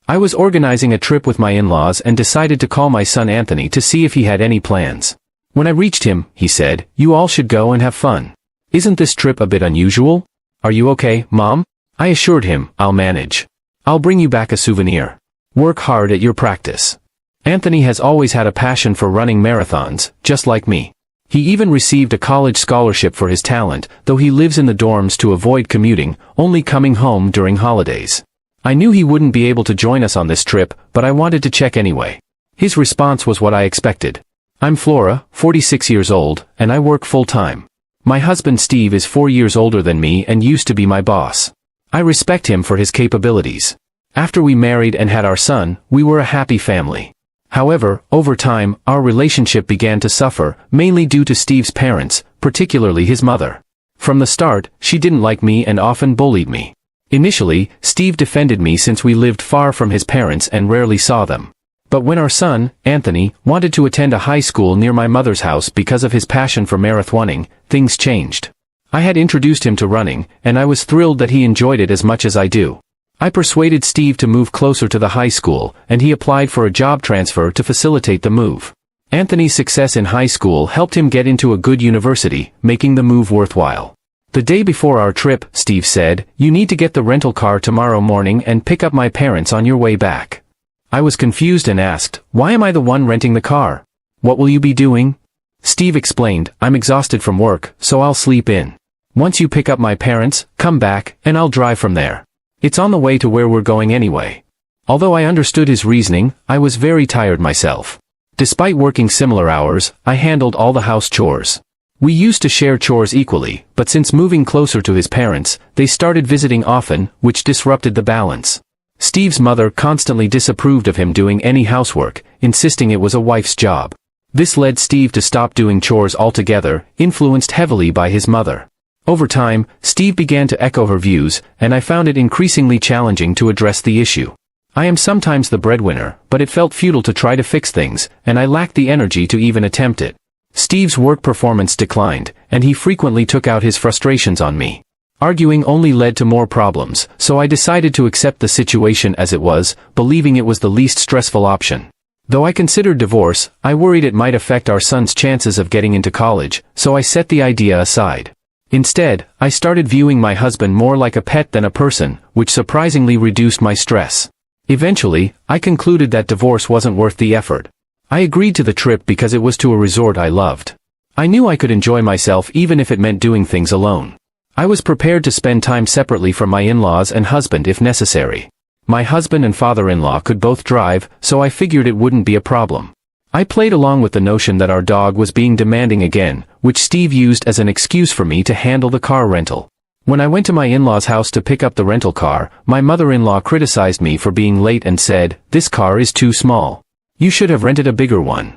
I was organizing a trip with my in-laws and decided to call my son Anthony to see if he had any plans. When I reached him, he said, "You all should go and have fun. Isn't this trip a bit unusual? Are you okay, Mom?" I assured him, "I'll manage. I'll bring you back a souvenir. Work hard at your practice." Anthony has always had a passion for running marathons, just like me. He even received a college scholarship for his talent, though he lives in the dorms to avoid commuting, only coming home during holidays. I knew he wouldn't be able to join us on this trip, but I wanted to check anyway. His response was what I expected. "I'm Flora, 46 years old, and I work full-time. My husband Steve is 4 years older than me and used to be my boss. I respect him for his capabilities. After we married and had our son, we were a happy family. However, over time, our relationship began to suffer, mainly due to Steve's parents, particularly his mother. From the start, she didn't like me and often bullied me. Initially, Steve defended me since we lived far from his parents and rarely saw them. But when our son, Anthony, wanted to attend a high school near my mother's house because of his passion for marathoning, things changed. I had introduced him to running, and I was thrilled that he enjoyed it as much as I do. I persuaded Steve to move closer to the high school, and he applied for a job transfer to facilitate the move. Anthony's success in high school helped him get into a good university, making the move worthwhile. The day before our trip, Steve said, "You need to get the rental car tomorrow morning and pick up my parents on your way back." I was confused and asked, "Why am I the one renting the car? What will you be doing?" Steve explained, "I'm exhausted from work, so I'll sleep in. Once you pick up my parents, come back, and I'll drive from there. It's on the way to where we're going anyway." Although I understood his reasoning, I was very tired myself. Despite working similar hours, I handled all the house chores. We used to share chores equally, but since moving closer to his parents, they started visiting often, which disrupted the balance. Steve's mother constantly disapproved of him doing any housework, insisting it was a wife's job. This led Steve to stop doing chores altogether, influenced heavily by his mother. Over time, Steve began to echo her views, and I found it increasingly challenging to address the issue. I am sometimes the breadwinner, but it felt futile to try to fix things, and I lacked the energy to even attempt it. Steve's work performance declined, and he frequently took out his frustrations on me. Arguing only led to more problems, so I decided to accept the situation as it was, believing it was the least stressful option. Though I considered divorce, I worried it might affect our son's chances of getting into college, so I set the idea aside. Instead, I started viewing my husband more like a pet than a person, which surprisingly reduced my stress. Eventually, I concluded that divorce wasn't worth the effort. I agreed to the trip because it was to a resort I loved. I knew I could enjoy myself even if it meant doing things alone. I was prepared to spend time separately from my in-laws and husband if necessary. My husband and father-in-law could both drive, so I figured it wouldn't be a problem. I played along with the notion that our dog was being demanding again, which Steve used as an excuse for me to handle the car rental. When I went to my in-laws' house to pick up the rental car, my mother-in-law criticized me for being late and said, "This car is too small. You should have rented a bigger one."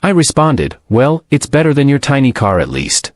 I responded, "Well, it's better than your tiny car at least."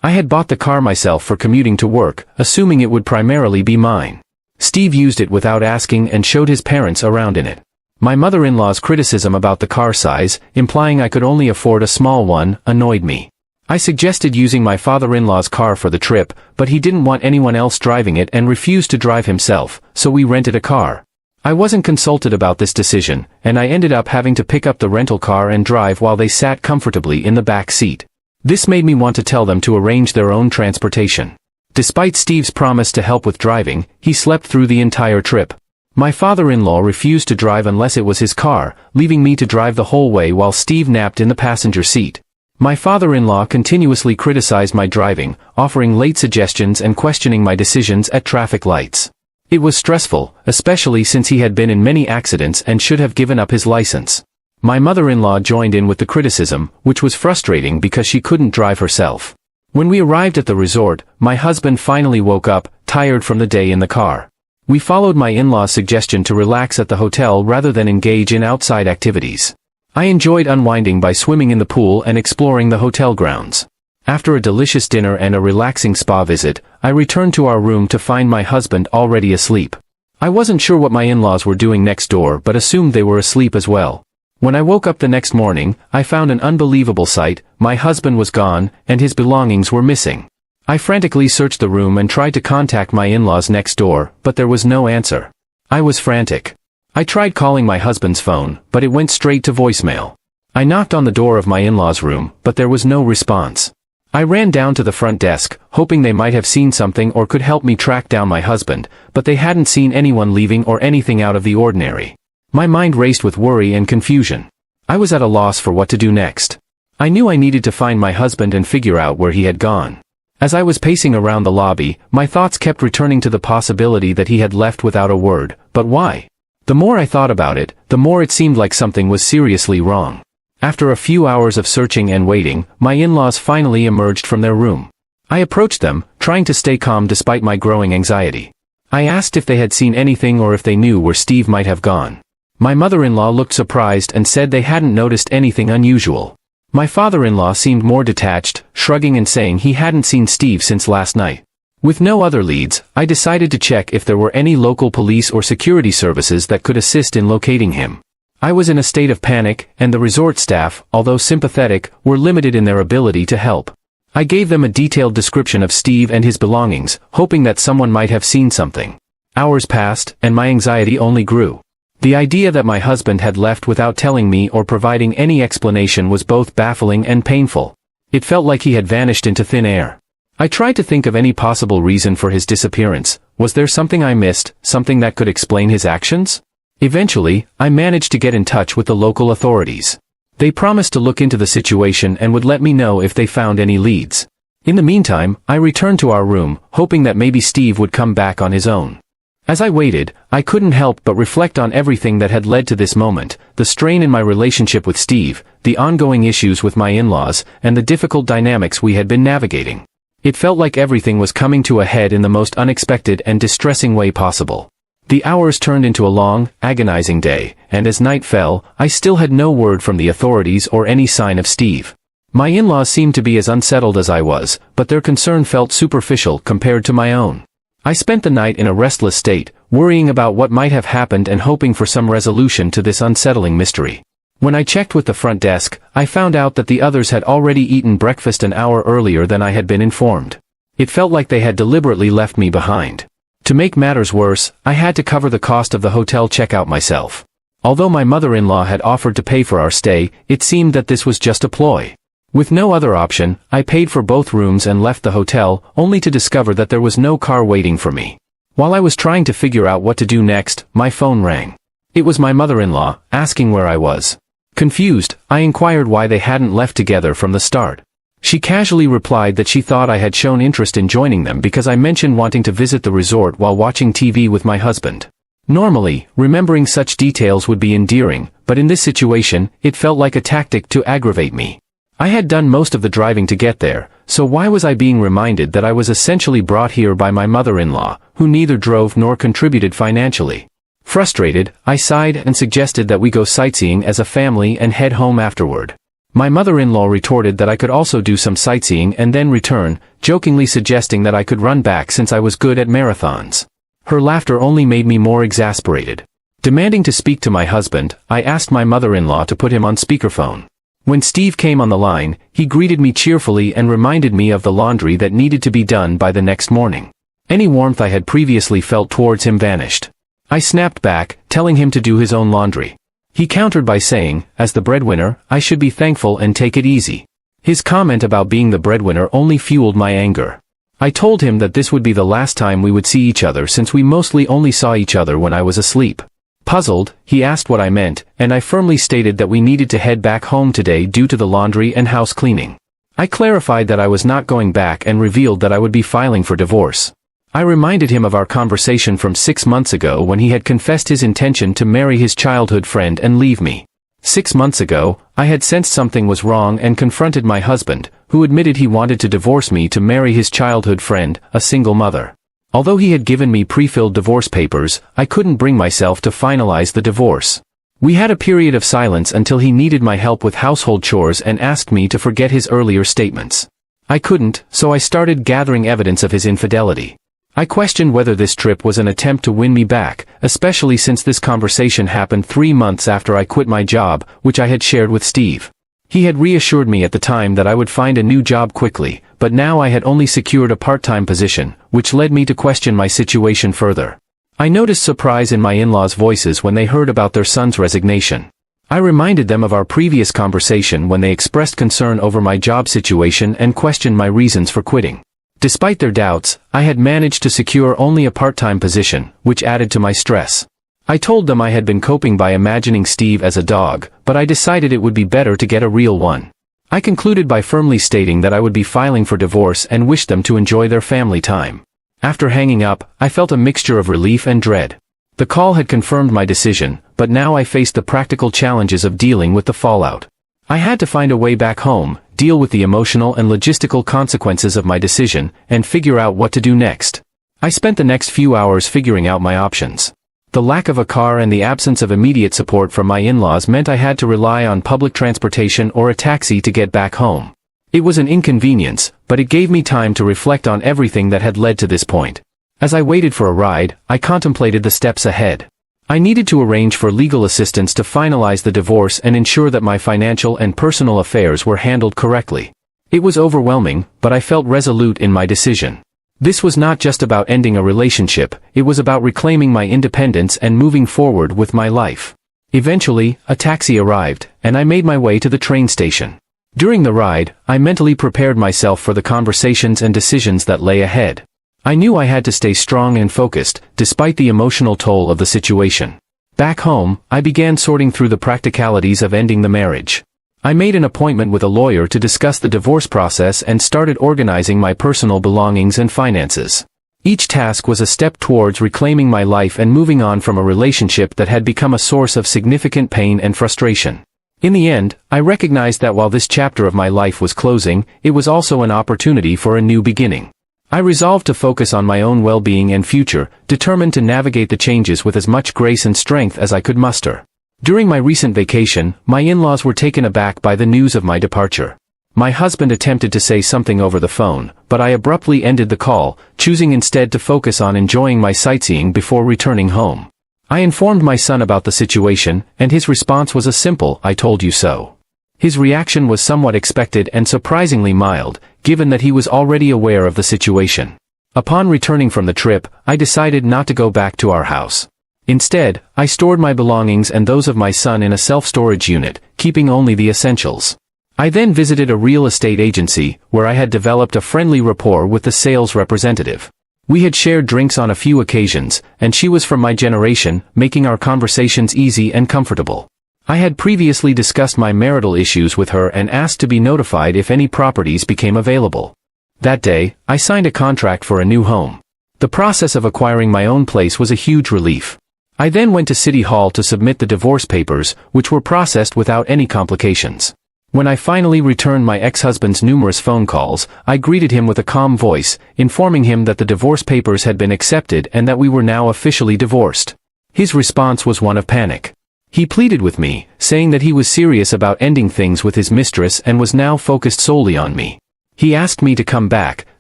I had bought the car myself for commuting to work, assuming it would primarily be mine. Steve used it without asking and showed his parents around in it. My mother-in-law's criticism about the car size, implying I could only afford a small one, annoyed me. I suggested using my father-in-law's car for the trip, but he didn't want anyone else driving it and refused to drive himself, so we rented a car. I wasn't consulted about this decision, and I ended up having to pick up the rental car and drive while they sat comfortably in the back seat. This made me want to tell them to arrange their own transportation. Despite Steve's promise to help with driving, he slept through the entire trip. My father-in-law refused to drive unless it was his car, leaving me to drive the whole way while Steve napped in the passenger seat. My father-in-law continuously criticized my driving, offering late suggestions and questioning my decisions at traffic lights. It was stressful, especially since he had been in many accidents and should have given up his license. My mother-in-law joined in with the criticism, which was frustrating because she couldn't drive herself. When we arrived at the resort, my husband finally woke up, tired from the day in the car. We followed my in-law's suggestion to relax at the hotel rather than engage in outside activities. I enjoyed unwinding by swimming in the pool and exploring the hotel grounds. After a delicious dinner and a relaxing spa visit, I returned to our room to find my husband already asleep. I wasn't sure what my in-laws were doing next door but assumed they were asleep as well. When I woke up the next morning, I found an unbelievable sight. My husband was gone, and his belongings were missing. I frantically searched the room and tried to contact my in-laws next door, but there was no answer. I was frantic. I tried calling my husband's phone, but it went straight to voicemail. I knocked on the door of my in-laws' room, but there was no response. I ran down to the front desk, hoping they might have seen something or could help me track down my husband, but they hadn't seen anyone leaving or anything out of the ordinary. My mind raced with worry and confusion. I was at a loss for what to do next. I knew I needed to find my husband and figure out where he had gone. As I was pacing around the lobby, my thoughts kept returning to the possibility that he had left without a word, but why? The more I thought about it, the more it seemed like something was seriously wrong. After a few hours of searching and waiting, my in-laws finally emerged from their room. I approached them, trying to stay calm despite my growing anxiety. I asked if they had seen anything or if they knew where Steve might have gone. My mother-in-law looked surprised and said they hadn't noticed anything unusual. My father-in-law seemed more detached, shrugging and saying he hadn't seen Steve since last night. With no other leads, I decided to check if there were any local police or security services that could assist in locating him. I was in a state of panic, and the resort staff, although sympathetic, were limited in their ability to help. I gave them a detailed description of Steve and his belongings, hoping that someone might have seen something. Hours passed, and my anxiety only grew. The idea that my husband had left without telling me or providing any explanation was both baffling and painful. It felt like he had vanished into thin air. I tried to think of any possible reason for his disappearance. Was there something I missed, something that could explain his actions? Eventually, I managed to get in touch with the local authorities. They promised to look into the situation and would let me know if they found any leads. In the meantime, I returned to our room, hoping that maybe Steve would come back on his own. As I waited, I couldn't help but reflect on everything that had led to this moment, the strain in my relationship with Steve, the ongoing issues with my in-laws, and the difficult dynamics we had been navigating. It felt like everything was coming to a head in the most unexpected and distressing way possible. The hours turned into a long, agonizing day, and as night fell, I still had no word from the authorities or any sign of Steve. My in-laws seemed to be as unsettled as I was, but their concern felt superficial compared to my own. I spent the night in a restless state, worrying about what might have happened and hoping for some resolution to this unsettling mystery. When I checked with the front desk, I found out that the others had already eaten breakfast an hour earlier than I had been informed. It felt like they had deliberately left me behind. To make matters worse, I had to cover the cost of the hotel checkout myself. Although my mother-in-law had offered to pay for our stay, it seemed that this was just a ploy. With no other option, I paid for both rooms and left the hotel, only to discover that there was no car waiting for me. While I was trying to figure out what to do next, my phone rang. It was my mother-in-law, asking where I was. Confused, I inquired why they hadn't left together from the start. She casually replied that she thought I had shown interest in joining them because I mentioned wanting to visit the resort while watching TV with my husband. Normally, remembering such details would be endearing, but in this situation, it felt like a tactic to aggravate me. I had done most of the driving to get there, so why was I being reminded that I was essentially brought here by my mother-in-law, who neither drove nor contributed financially? Frustrated, I sighed and suggested that we go sightseeing as a family and head home afterward. My mother-in-law retorted that I could also do some sightseeing and then return, jokingly suggesting that I could run back since I was good at marathons. Her laughter only made me more exasperated. Demanding to speak to my husband, I asked my mother-in-law to put him on speakerphone. When Steve came on the line, he greeted me cheerfully and reminded me of the laundry that needed to be done by the next morning. Any warmth I had previously felt towards him vanished. I snapped back, telling him to do his own laundry. He countered by saying, as the breadwinner, I should be thankful and take it easy. His comment about being the breadwinner only fueled my anger. I told him that this would be the last time we would see each other since we mostly only saw each other when I was asleep. Puzzled, he asked what I meant, and I firmly stated that we needed to head back home today due to the laundry and house cleaning. I clarified that I was not going back and revealed that I would be filing for divorce. I reminded him of our conversation from 6 months ago when he had confessed his intention to marry his childhood friend and leave me. 6 months ago, I had sensed something was wrong and confronted my husband, who admitted he wanted to divorce me to marry his childhood friend, a single mother. Although he had given me pre-filled divorce papers, I couldn't bring myself to finalize the divorce. We had a period of silence until he needed my help with household chores and asked me to forget his earlier statements. I couldn't, so I started gathering evidence of his infidelity. I questioned whether this trip was an attempt to win me back, especially since this conversation happened 3 months after I quit my job, which I had shared with Steve. He had reassured me at the time that I would find a new job quickly, but now I had only secured a part-time position, which led me to question my situation further. I noticed surprise in my in-laws' voices when they heard about their son's resignation. I reminded them of our previous conversation when they expressed concern over my job situation and questioned my reasons for quitting. Despite their doubts, I had managed to secure only a part-time position, which added to my stress. I told them I had been coping by imagining Steve as a dog, but I decided it would be better to get a real one. I concluded by firmly stating that I would be filing for divorce and wished them to enjoy their family time. After hanging up, I felt a mixture of relief and dread. The call had confirmed my decision, but now I faced the practical challenges of dealing with the fallout. I had to find a way back home, deal with the emotional and logistical consequences of my decision, and figure out what to do next. I spent the next few hours figuring out my options. The lack of a car and the absence of immediate support from my in-laws meant I had to rely on public transportation or a taxi to get back home. It was an inconvenience, but it gave me time to reflect on everything that had led to this point. As I waited for a ride, I contemplated the steps ahead. I needed to arrange for legal assistance to finalize the divorce and ensure that my financial and personal affairs were handled correctly. It was overwhelming, but I felt resolute in my decision. This was not just about ending a relationship, it was about reclaiming my independence and moving forward with my life. Eventually, a taxi arrived, and I made my way to the train station. During the ride, I mentally prepared myself for the conversations and decisions that lay ahead. I knew I had to stay strong and focused, despite the emotional toll of the situation. Back home, I began sorting through the practicalities of ending the marriage. I made an appointment with a lawyer to discuss the divorce process and started organizing my personal belongings and finances. Each task was a step towards reclaiming my life and moving on from a relationship that had become a source of significant pain and frustration. In the end, I recognized that while this chapter of my life was closing, it was also an opportunity for a new beginning. I resolved to focus on my own well-being and future, determined to navigate the changes with as much grace and strength as I could muster. During my recent vacation, my in-laws were taken aback by the news of my departure. My husband attempted to say something over the phone, but I abruptly ended the call, choosing instead to focus on enjoying my sightseeing before returning home. I informed my son about the situation, and his response was a simple, "I told you so." His reaction was somewhat expected and surprisingly mild, given that he was already aware of the situation. Upon returning from the trip, I decided not to go back to our house. Instead, I stored my belongings and those of my son in a self-storage unit, keeping only the essentials. I then visited a real estate agency, where I had developed a friendly rapport with the sales representative. We had shared drinks on a few occasions, and she was from my generation, making our conversations easy and comfortable. I had previously discussed my marital issues with her and asked to be notified if any properties became available. That day, I signed a contract for a new home. The process of acquiring my own place was a huge relief. I then went to City Hall to submit the divorce papers, which were processed without any complications. When I finally returned my ex-husband's numerous phone calls, I greeted him with a calm voice, informing him that the divorce papers had been accepted and that we were now officially divorced. His response was one of panic. He pleaded with me, saying that he was serious about ending things with his mistress and was now focused solely on me. He asked me to come back,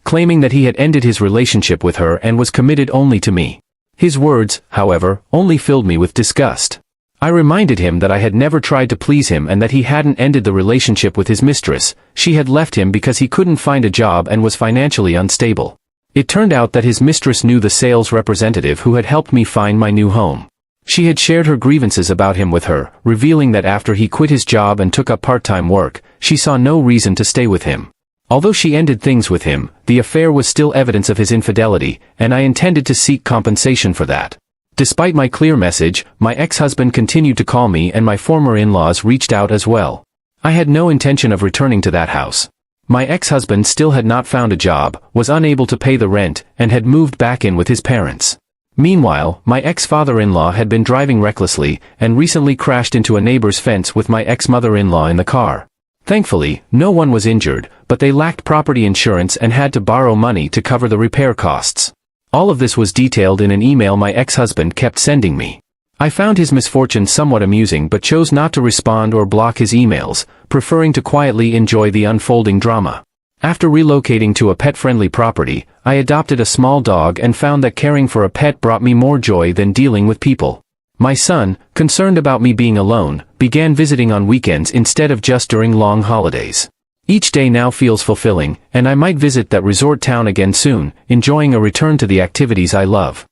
claiming that he had ended his relationship with her and was committed only to me. His words, however, only filled me with disgust. I reminded him that I had never tried to please him and that he hadn't ended the relationship with his mistress. She had left him because he couldn't find a job and was financially unstable. It turned out that his mistress knew the sales representative who had helped me find my new home. She had shared her grievances about him with her, revealing that after he quit his job and took up part-time work, she saw no reason to stay with him. Although she ended things with him, the affair was still evidence of his infidelity, and I intended to seek compensation for that. Despite my clear message, my ex-husband continued to call me and my former in-laws reached out as well. I had no intention of returning to that house. My ex-husband still had not found a job, was unable to pay the rent, and had moved back in with his parents. Meanwhile, my ex-father-in-law had been driving recklessly, and recently crashed into a neighbor's fence with my ex-mother-in-law in the car. Thankfully, no one was injured, but they lacked property insurance and had to borrow money to cover the repair costs. All of this was detailed in an email my ex-husband kept sending me. I found his misfortune somewhat amusing but chose not to respond or block his emails, preferring to quietly enjoy the unfolding drama. After relocating to a pet-friendly property, I adopted a small dog and found that caring for a pet brought me more joy than dealing with people. My son, concerned about me being alone, began visiting on weekends instead of just during long holidays. Each day now feels fulfilling, and I might visit that resort town again soon, enjoying a return to the activities I love.